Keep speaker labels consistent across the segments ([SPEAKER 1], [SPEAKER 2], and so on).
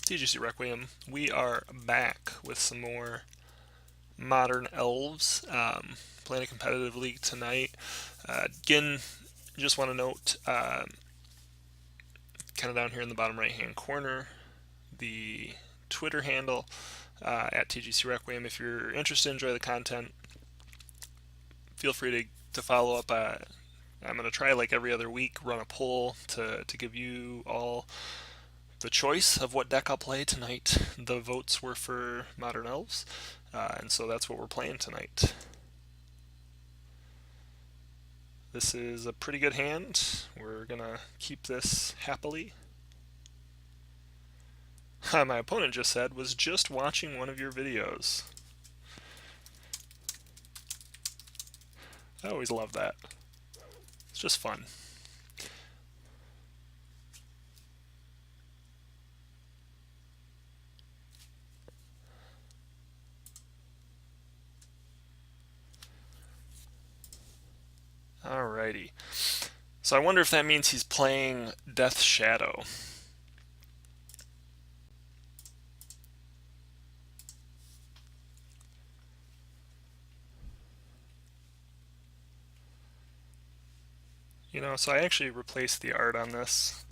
[SPEAKER 1] TGC Requiem. We are back with some more Modern Elves. Playing a competitive league tonight. Again, just want to note, kind of down here in the bottom right hand corner, the Twitter handle at TGC Requiem. If you're interested, enjoy the content, feel free to follow up. I'm going to try, like every other week, run a poll to give you all the choice of what deck I'll play tonight. The votes were for Modern Elves, and so that's what we're playing tonight. This is a pretty good hand. We're gonna keep this happily. My opponent just said, was just watching one of your videos. I always love that. It's just fun. Alrighty. So I wonder if that means he's playing Death Shadow. You know, so I actually replaced the art on this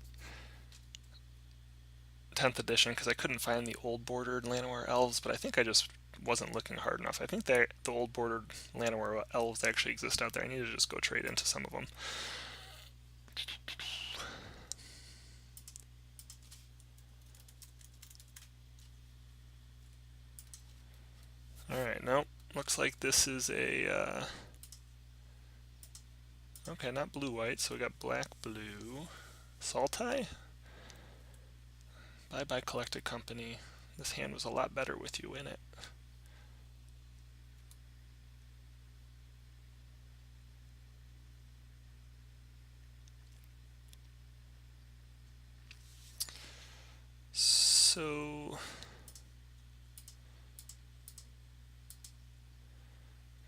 [SPEAKER 1] 10th edition because I couldn't find the old bordered Llanowar Elves, but I think I just wasn't looking hard enough. I think that the old bordered Llanowar Elves actually exist out there. I need to just go trade into some of them. Alright, nope. Looks like this is a... okay, not blue-white, so we got black-blue. Sultai? Bye-bye, Collected Company. This hand was a lot better with you in it. So...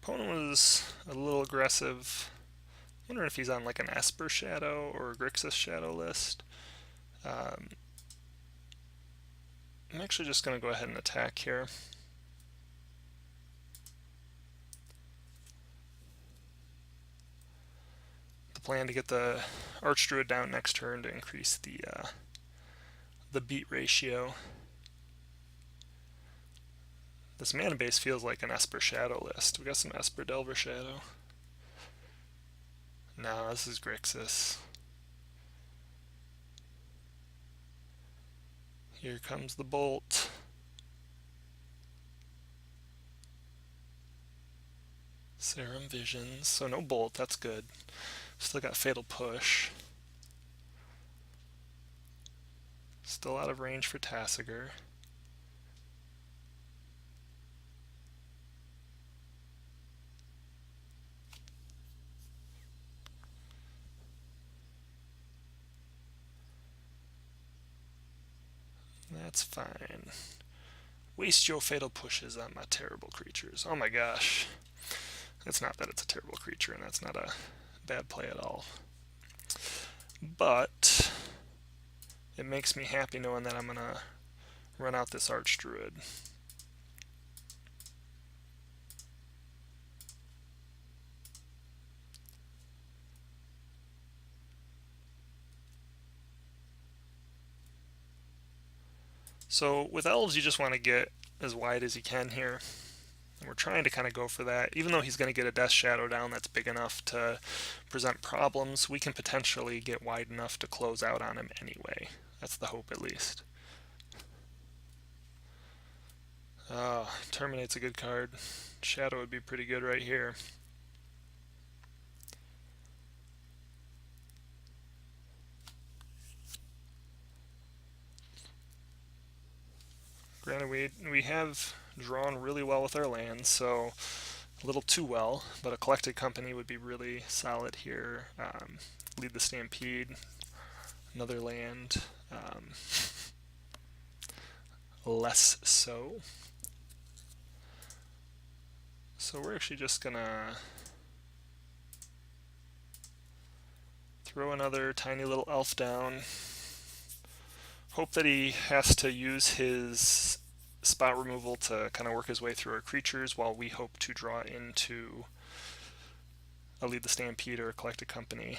[SPEAKER 1] opponent was a little aggressive. Wondering if he's on like an Esper Shadow or a Grixis Shadow list. I'm actually just going to go ahead and attack here. The plan to get the Archdruid down next turn to increase the beat ratio. This mana base feels like an Esper Shadow list. We got some Esper Delver Shadow. No, this is Grixis. Here comes the bolt. Serum Visions. So no bolt, that's good. Still got Fatal Push. Still out of range for Tasigur. That's fine. Waste your Fatal Pushes on my terrible creatures. Oh my gosh. It's not that it's a terrible creature, and that's not a bad play at all. But it makes me happy knowing that I'm going to run out this Archdruid. So with Elves, you just want to get as wide as you can here. And we're trying to kind of go for that. Even though he's going to get a Death Shadow down that's big enough to present problems, we can potentially get wide enough to close out on him anyway. That's the hope, at least. Terminate's a good card. Shadow would be pretty good right here. Granted, we have drawn really well with our lands, so a little too well, but a Collected Company would be really solid here. Lead the Stampede, another land, less so. So we're actually just gonna throw another tiny little elf down. hope that he has to use his spot removal to kind of work his way through our creatures while we hope to draw into a Lead the Stampede or a Collected Company.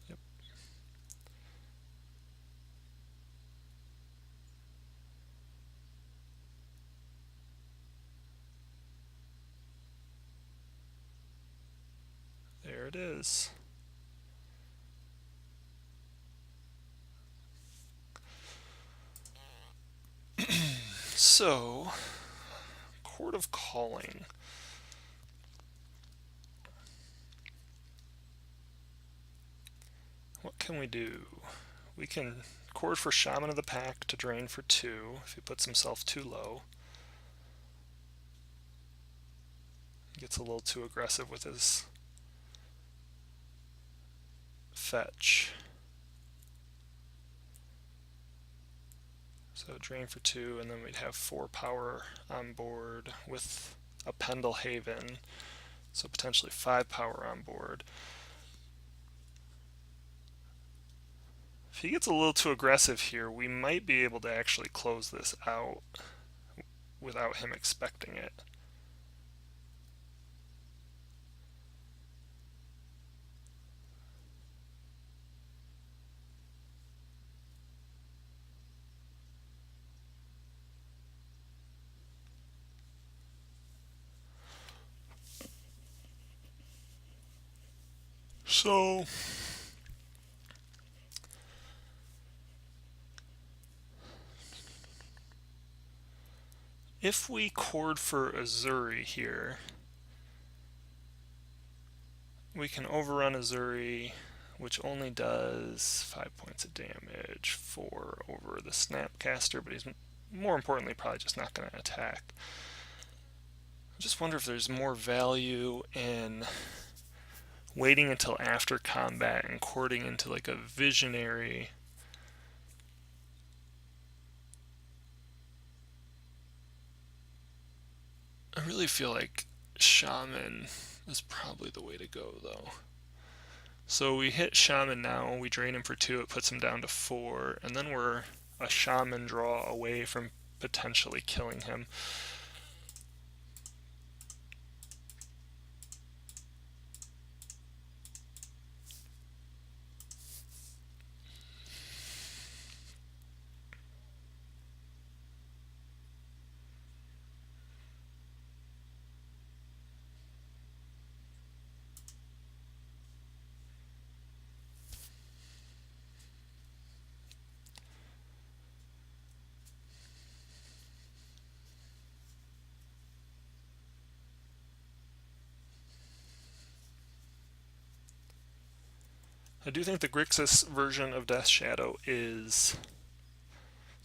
[SPEAKER 1] Yep. There it is. So, Court of Calling. What can we do? We can Chord for Shaman of the Pack to drain for 2 if he puts himself too low. Gets a little too aggressive with his fetch. So drain for 2, and then we'd have 4 power on board with a Pendle Haven, so potentially 5 power on board. If he gets a little too aggressive here, we might be able to actually close this out without him expecting it. So if we chord for Azuri here, we can overrun Azuri, which only does 5 points of damage, 4 over the Snapcaster, but he's more importantly probably just not going to attack. I just wonder if there's more value in waiting until after combat and chording into like a visionary. I really feel like Shaman is probably the way to go, though. So we hit Shaman now, we drain him for 2, it puts him down to 4, and then we're a Shaman draw away from potentially killing him. I do think the Grixis version of Death Shadow is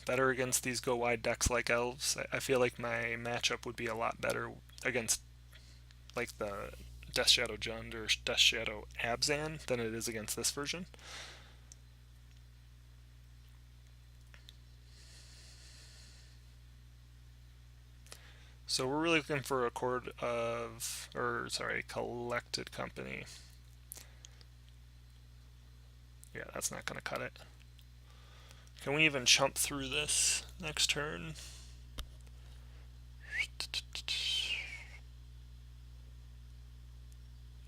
[SPEAKER 1] better against these go wide decks like Elves. I feel like my matchup would be a lot better against like the Death Shadow Jund or Death Shadow Abzan than it is against this version. So we're really looking for a Collected Company. Yeah, that's not going to cut it. Can we even chump through this next turn?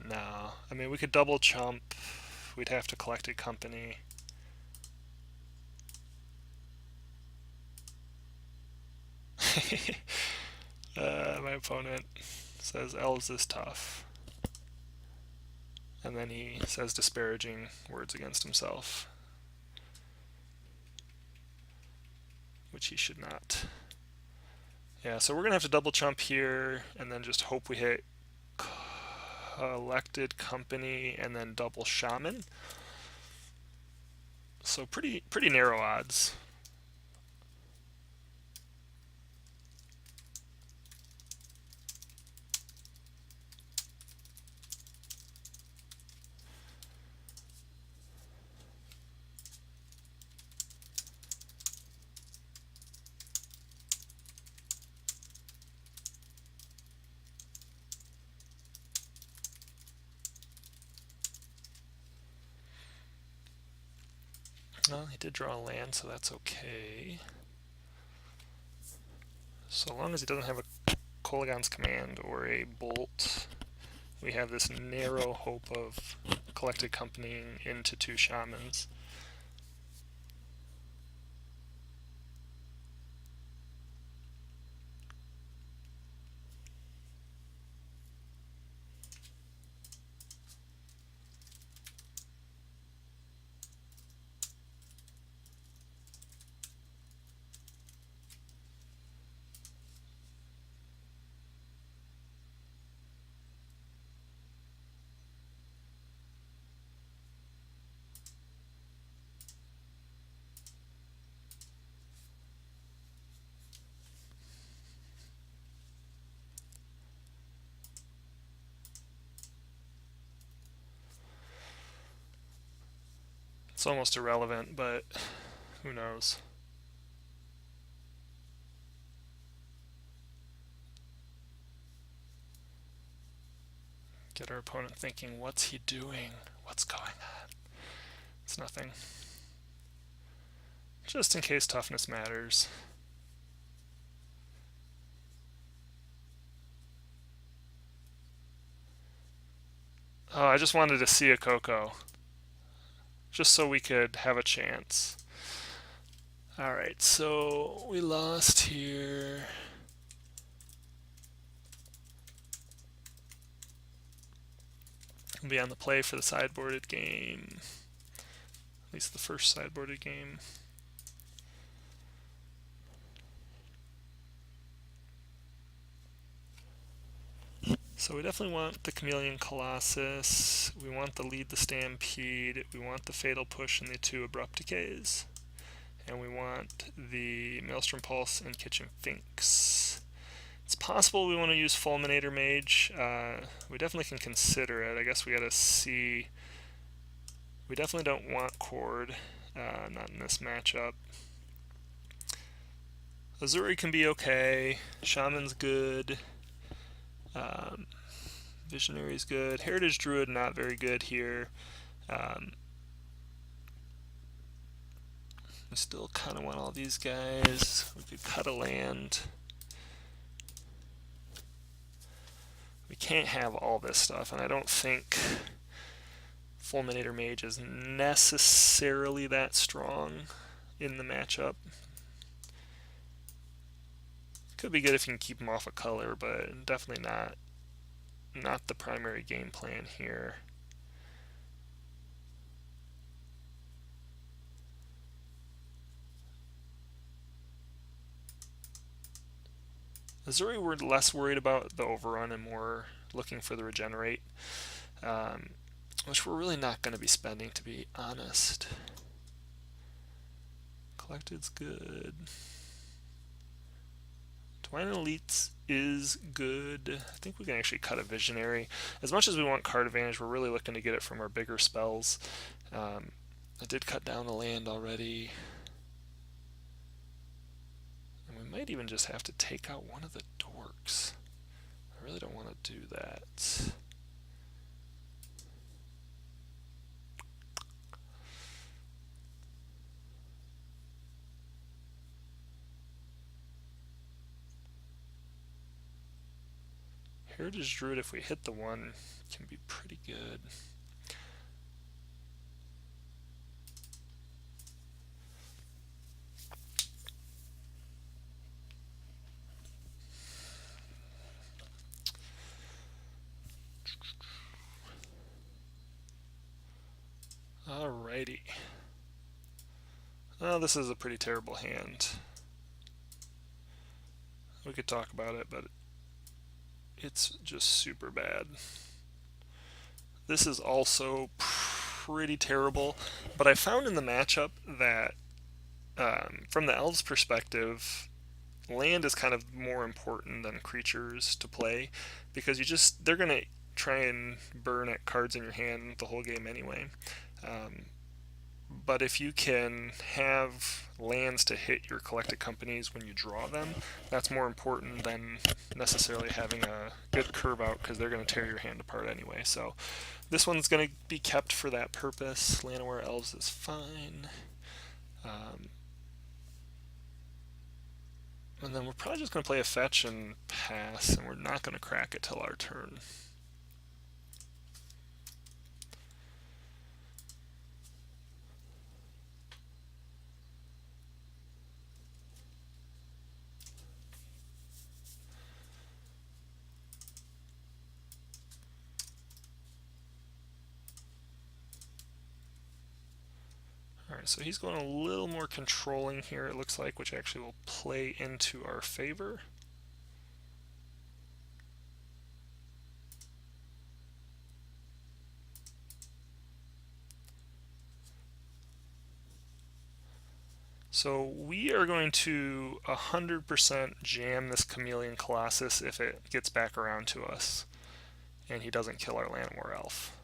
[SPEAKER 1] No. I mean, we could double chump. We'd have to Collected Company. My opponent says Elves is tough. And then he says disparaging words against himself, which he should not. Yeah, so we're going to have to double chump here and then just hope we hit Collected Company and then double Shaman. So pretty narrow odds. Well, he did draw a land, so that's okay. So long as he doesn't have a Kolaghan's Command or a Bolt, we have this narrow hope of Collected Companying into 2 Shamans. It's almost irrelevant, but who knows? Get our opponent thinking, what's he doing? What's going on? It's nothing. Just in case toughness matters. Oh, I just wanted to see a Coco. Just so we could have a chance. Alright, so we lost here. We'll be on the play for the sideboarded game. At least the first sideboarded game. So we definitely want the Chameleon Colossus, we want the Lead the Stampede, we want the Fatal Push and the 2 Abrupt Decays, and we want the Maelstrom Pulse and Kitchen Finks. It's possible we want to use Fulminator Mage. We definitely can consider it. I guess we gotta see. We definitely don't want Cord, not in this matchup. Azuri can be okay. Shaman's good. Visionary's good. Heritage Druid not very good here. We still kind of want all these guys. We could cut a land. We can't have all this stuff, and I don't think Fulminator Mage is necessarily that strong in the matchup. Could be good if you can keep him off a color, but definitely not the primary game plan here. Azuri, we're less worried about the overrun and more looking for the regenerate, which we're really not going to be spending, to be honest. Collected's good. Divine Elites is good. I think we can actually cut a Visionary. As much as we want card advantage, we're really looking to get it from our bigger spells. I did cut down a land already. And we might even just have to take out one of the dorks. I really don't want to do that. Heritage Druid, if we hit the 1, can be pretty good. Alrighty. Oh, this is a pretty terrible hand. We could talk about it, but it's just super bad. This is also pretty terrible, but I found in the matchup that from the Elves' perspective, land is kind of more important than creatures to play, because they're going to try and burn at cards in your hand the whole game anyway. But if you can have lands to hit your collected companies when you draw them, that's more important than necessarily having a good curve out, because they're going to tear your hand apart anyway. So this one's going to be kept for that purpose. Llanowar Elves is fine. And then we're probably just going to play a fetch and pass, and we're not going to crack it till our turn. Alright, so he's going a little more controlling here, it looks like, which actually will play into our favor. So we are going to 100% jam this Chameleon Colossus if it gets back around to us and he doesn't kill our Llanowar Elf.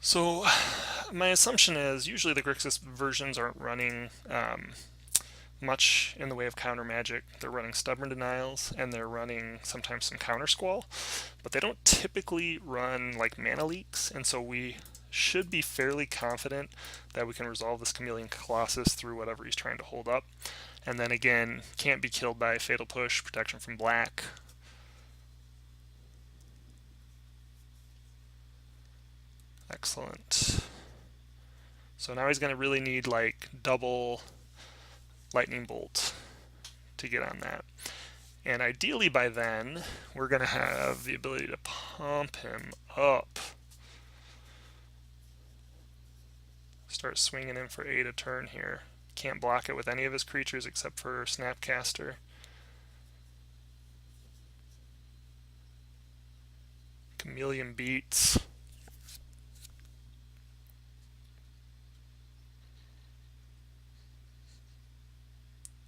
[SPEAKER 1] So my assumption is usually the Grixis versions aren't running much in the way of counter magic. They're running Stubborn Denials and they're running sometimes some Counter Squall, but they don't typically run like mana leaks, and so we should be fairly confident that we can resolve this Chameleon Colossus through whatever he's trying to hold up. And then again, can't be killed by Fatal Push, protection from black. Excellent. So now he's going to really need like double Lightning Bolt to get on that. And ideally by then, we're going to have the ability to pump him up. Start swinging in for 8 a turn here. Can't block it with any of his creatures except for Snapcaster. Chameleon Beats.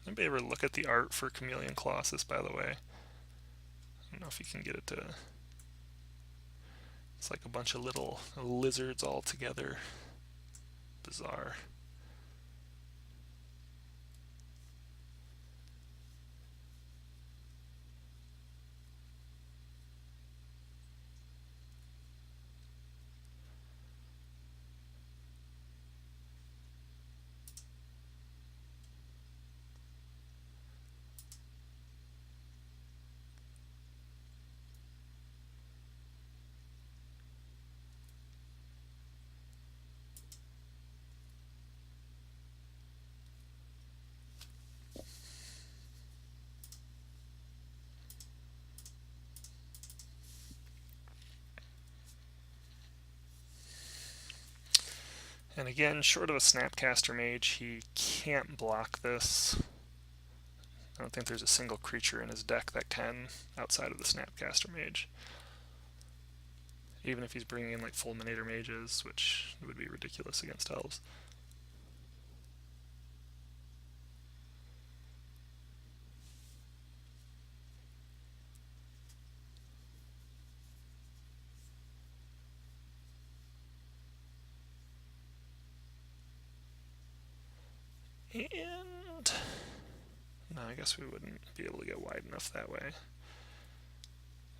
[SPEAKER 1] Anybody ever look at the art for Chameleon Colossus, by the way? I don't know if you can get it to... It's like a bunch of little lizards all together. Bizarre. And again, short of a Snapcaster Mage, he can't block this. I don't think there's a single creature in his deck that can, outside of the Snapcaster Mage. Even if he's bringing in like Fulminator Mages, which would be ridiculous against Elves. And no, I guess we wouldn't be able to get wide enough that way.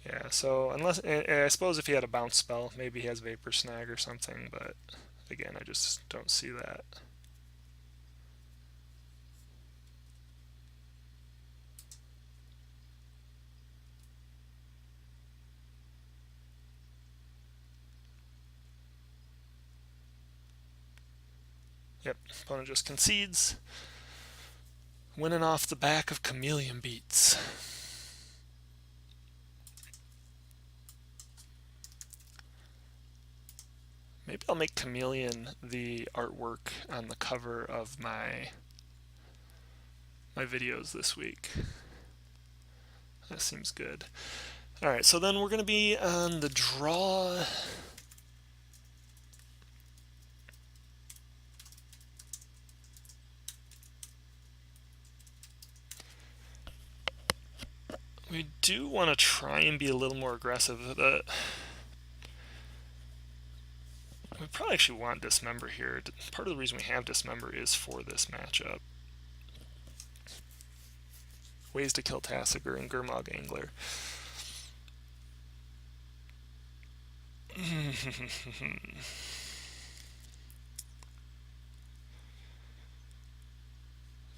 [SPEAKER 1] Yeah, so unless, I suppose if he had a bounce spell, maybe he has Vapor Snag or something, but again, I just don't see that. Yep, opponent just concedes. Winning off the back of Chameleon Beats. Maybe I'll make Chameleon the artwork on the cover of my videos this week. That seems good. Alright, so then we're going to be on the draw We do want to try and be a little more aggressive. We probably actually want Dismember here. Part of the reason we have Dismember is for this matchup. Ways to kill Tasigur and Gurmag Angler. I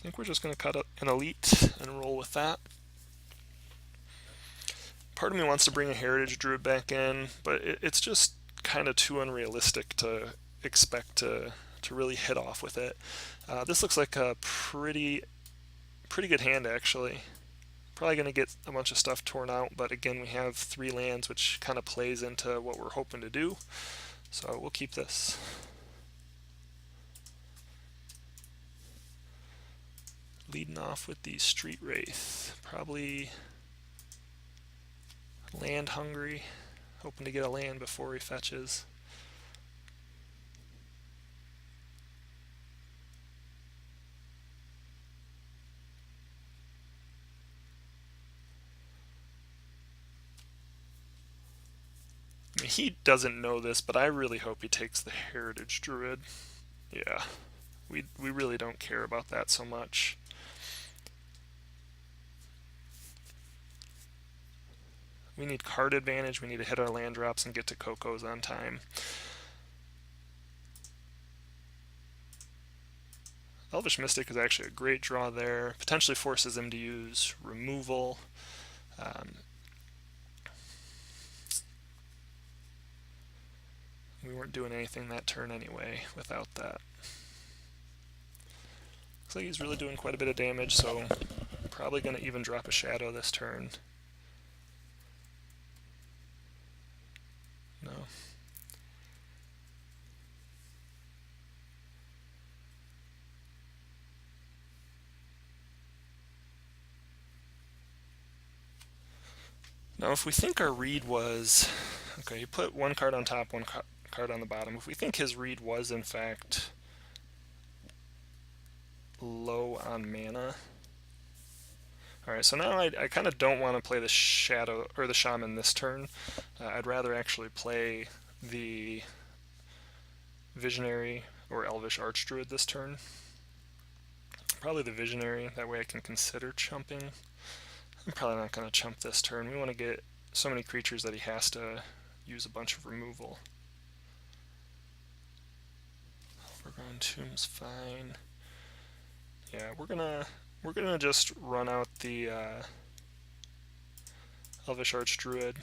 [SPEAKER 1] think we're just going to cut up an Elite and roll with that. Part of me wants to bring a Heritage Druid back in, but it's just kind of too unrealistic to expect to really hit off with it. This looks like a pretty good hand, actually. Probably going to get a bunch of stuff torn out, but again, we have 3 lands, which kind of plays into what we're hoping to do. So we'll keep this. Leading off with the Street Wraith. Probably land hungry, hoping to get a land before he fetches. I mean, he doesn't know this, but I really hope he takes the Heritage Druid. Yeah, we really don't care about that so much. We need card advantage, we need to hit our land drops and get to Cocos on time. Elvish Mystic is actually a great draw there. Potentially forces him to use removal. We weren't doing anything that turn anyway without that. Looks like he's really doing quite a bit of damage, so probably going to even drop a Shadow this turn. No. Now, if we think our read was... Okay, he put 1 card on top, 1 card on the bottom. If we think his read was, in fact, low on mana... Alright, so now I kind of don't want to play the Shadow, or the Shaman this turn. I'd rather actually play the Visionary or Elvish Archdruid this turn. Probably the Visionary, that way I can consider chumping. I'm probably not going to chump this turn. We want to get so many creatures that he has to use a bunch of removal. Overgrown Tomb's fine. Yeah, we're gonna just run out the Elvish Archdruid.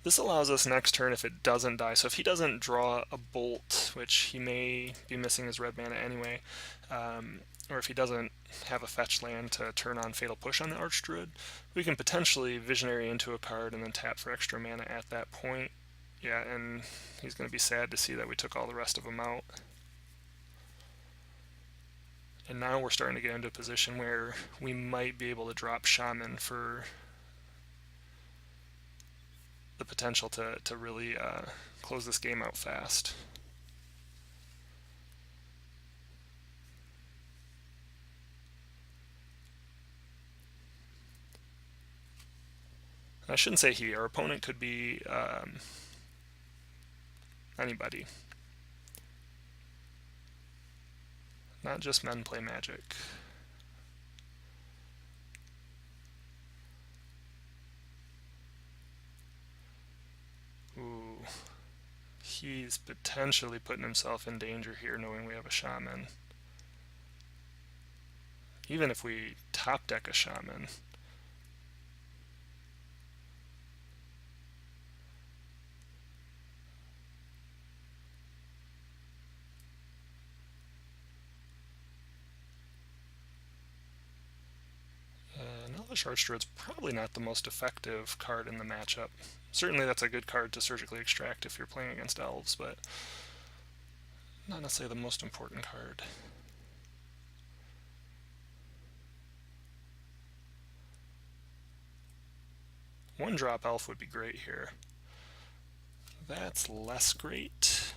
[SPEAKER 1] This allows us next turn if it doesn't die. So if he doesn't draw a Bolt, which he may be missing his red mana anyway, or if he doesn't have a fetch land to turn on Fatal Push on the Archdruid, we can potentially Visionary into a card and then tap for extra mana at that point. Yeah, and he's going to be sad to see that we took all the rest of them out. And now we're starting to get into a position where we might be able to drop Shaman for the potential to really close this game out fast. I shouldn't say he, our opponent could be anybody. Not just men play Magic. Ooh. He's potentially putting himself in danger here knowing we have a Shaman. Even if we top deck a Shaman. Elvish Archdruid's probably not the most effective card in the matchup. Certainly that's a good card to surgically extract if you're playing against Elves, but not necessarily the most important card. One drop Elf would be great here. That's less great.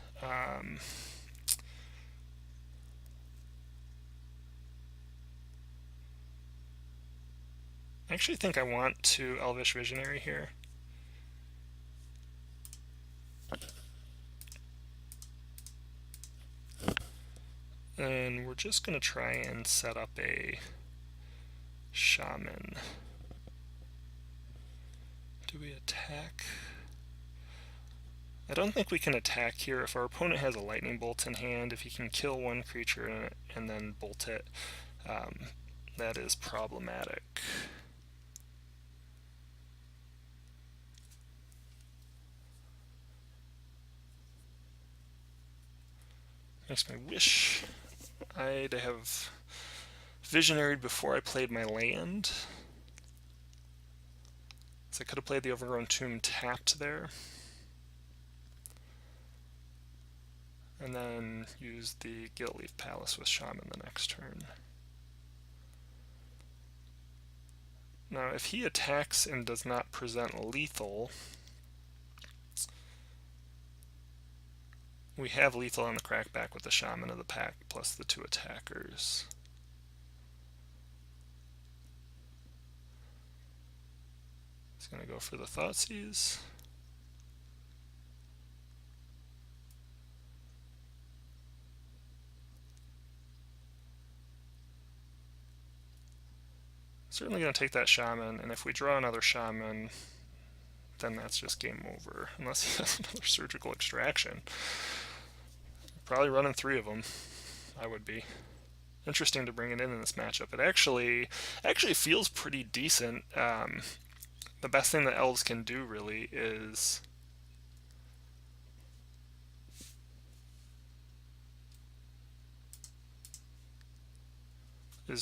[SPEAKER 1] I actually think I want to Elvish Visionary here. And we're just going to try and set up a Shaman. Do we attack? I don't think we can attack here. If our opponent has a Lightning Bolt in hand, if he can kill one creature and then bolt it, that is problematic. Makes me wish I'd have Visionaried before I played my land. So I could have played the Overgrown Tomb tapped there. And then use the Gilt-Leaf Palace with Shaman the next turn. Now, if he attacks and does not present lethal, we have lethal on the crackback with the Shaman of the Pack plus the 2 attackers. He's going to go for the Thoughtseize. Certainly going to take that Shaman, and if we draw another Shaman, then that's just game over, unless he has another Surgical Extraction. Probably running 3 of them, I would be. Interesting to bring it in this matchup. It actually feels pretty decent. The best thing that Elves can do, really, is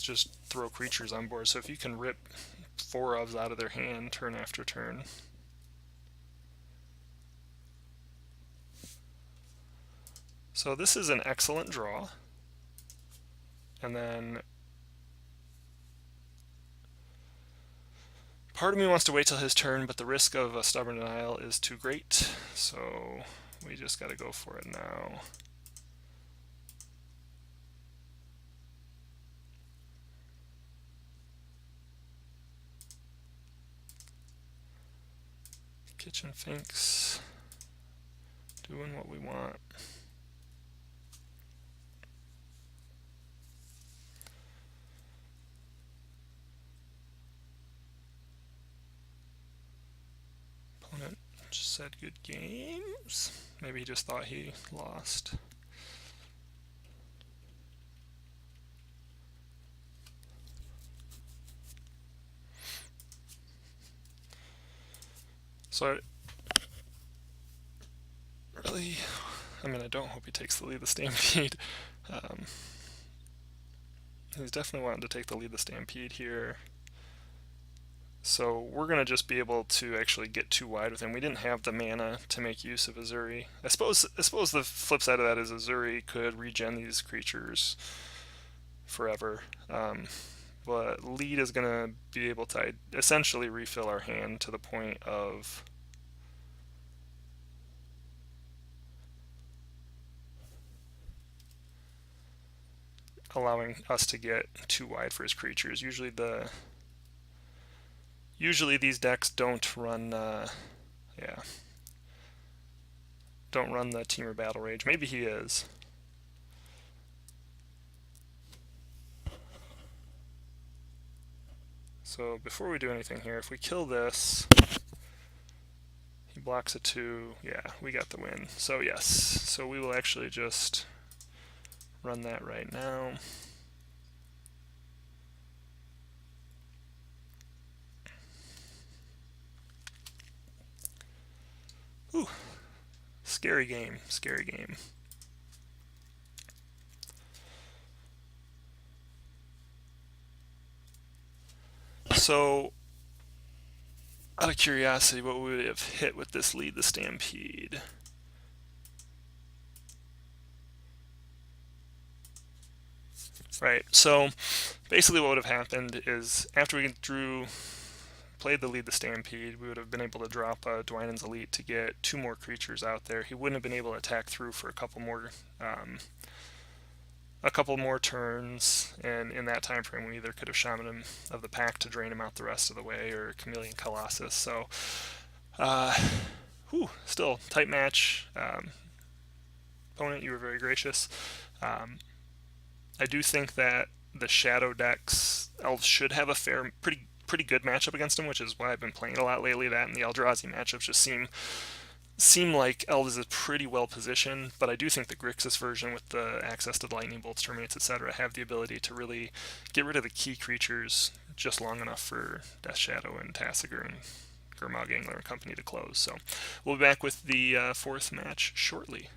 [SPEAKER 1] just throw creatures on board. So if you can rip 4 ofs out of their hand turn after turn. So this is an excellent draw. And then part of me wants to wait till his turn, but the risk of a Stubborn Denial is too great, so we just got to go for it now. Kitchen Finks, doing what we want. Opponent just said good games. Maybe he just thought he lost. So really, I mean, I don't hope he takes the lead the Stampede. He's definitely wanting to take the lead the Stampede here. So we're going to just be able to actually get too wide with him. We didn't have the mana to make use of Azuri. I suppose the flip side of that is Azuri could regen these creatures forever. But lead is going to be able to essentially refill our hand to the point of allowing us to get too wide for his creatures. Usually these decks don't run don't run the Temur Battle Rage. Maybe he is. So before we do anything here, if we kill this, he blocks a 2. Yeah, we got the win. So yes, so we will actually just run that right now. Ooh, scary game, scary game. So, out of curiosity, what would we have hit with this lead the Stampede? Right, so basically what would have happened is after we played the lead the Stampede, we would have been able to drop a Dwynen's Elite to get 2 more creatures out there. He wouldn't have been able to attack through for a couple more a couple more turns, and in that time frame, we either could have Shaman of the Pack to drain him out the rest of the way, or Chameleon Colossus. So, still tight match. Opponent, you were very gracious. I do think that the Shadow decks, Elves should have a pretty good matchup against them, which is why I've been playing a lot lately. That and the Eldrazi matchups just seem like Elves is pretty well positioned, but I do think the Grixis version with the access to the lightning bolts, terminates, etc., have the ability to really get rid of the key creatures just long enough for Death Shadow and Tasigur and Gurmag Angler and company to close. So we'll be back with the fourth match shortly.